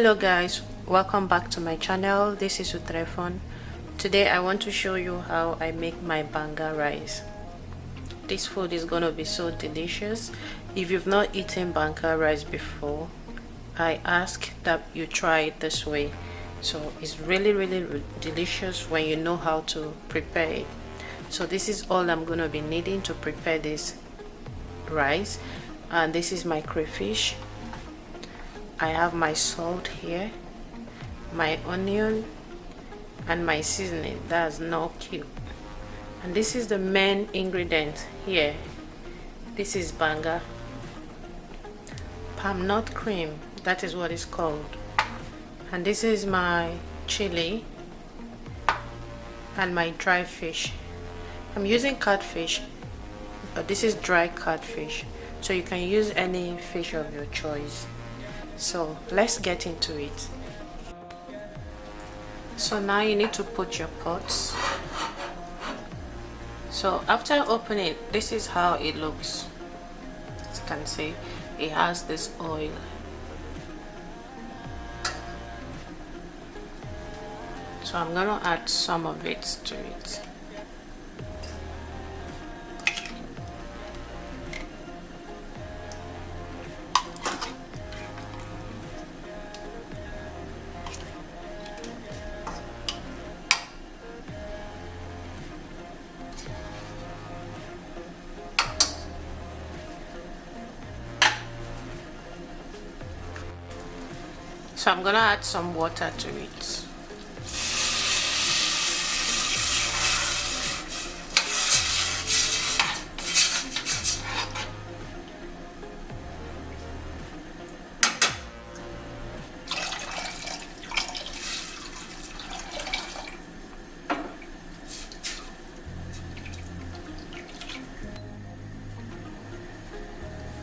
Hello guys, welcome back to my channel. This is Utrefon. Today I want to show you how I make my banga rice. This food is gonna be so delicious. If you've not eaten banga rice before, I ask that you try it this way. So it's really delicious when you know how to prepare it. So this is all I'm gonna be needing to prepare this rice, and this is my crayfish. I have my salt here, my onion, and my seasoning, that's no cube. And this is the main ingredient here. This is banga, palm nut cream, that is what it's called. And this is my chili and my dry fish. I'm using catfish, but this is dry catfish, so you can use any fish of your choice. So let's get into it. So now you need to put your pots. So after opening, this is how it looks. As you can see, it has this oil. So I'm gonna add some of it to it. So I'm gonna add some water to it.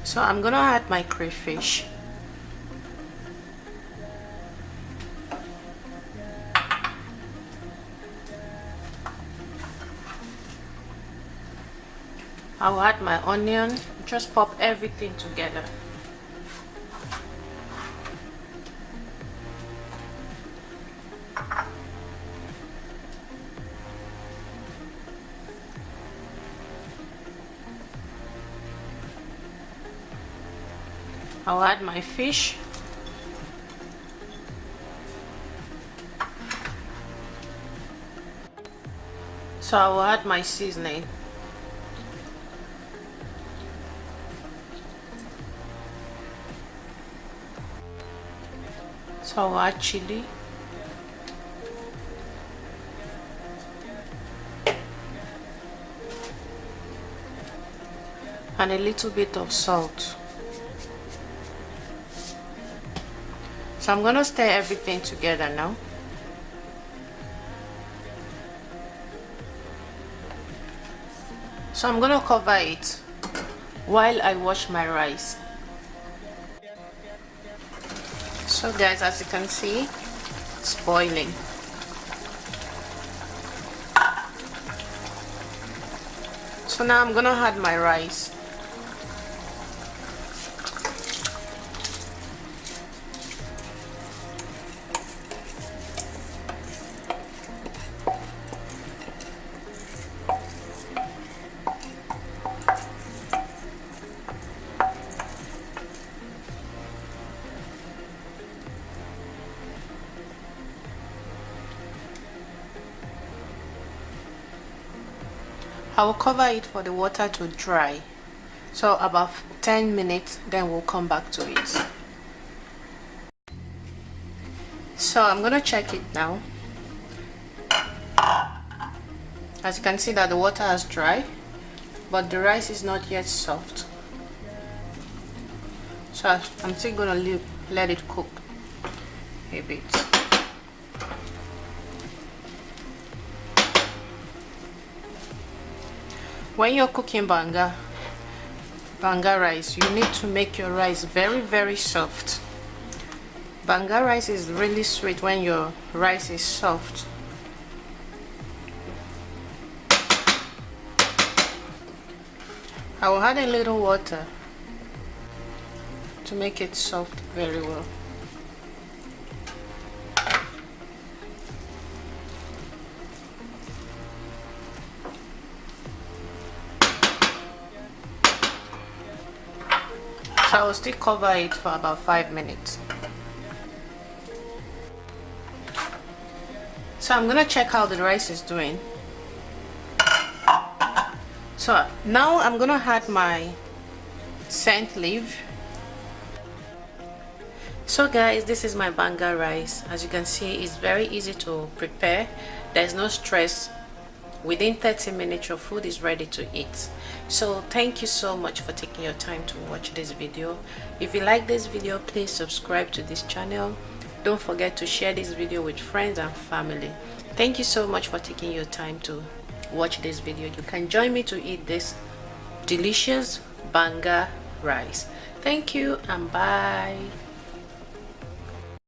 So I'm gonna add my crayfish. I'll add my onion, just pop everything together. I'll add my fish. So I'll add my seasoning. So I'll add chili. And a little bit of salt. So I'm gonna stir everything together now. So I'm gonna cover it while I wash my rice. So guys, as you can see, it's boiling. So now I'm gonna add my rice. I will cover it for the water to dry. So about 10 minutes, then we'll come back to it. So I'm gonna check it now. As you can see that the water has dried, but the rice is not yet soft. So I'm still gonna let it cook a bit. When you're cooking banga rice, you need to make your rice very soft. Banga rice is really sweet when your rice is soft. I will add a little water to make it soft very well. So I will still cover it for about 5 minutes. So I'm gonna check how the rice is doing. So now I'm gonna add my scent leaf. So guys, this is my banga rice. As you can see, it's very easy to prepare. There's no stress. Within 30 minutes your food is ready to eat. So thank you so much for taking your time to watch this video. If you like this video, please subscribe to this channel. Don't forget to share this video with friends and family. Thank you so much for taking your time to watch this video. You can join me to eat this delicious banga rice. Thank you and bye.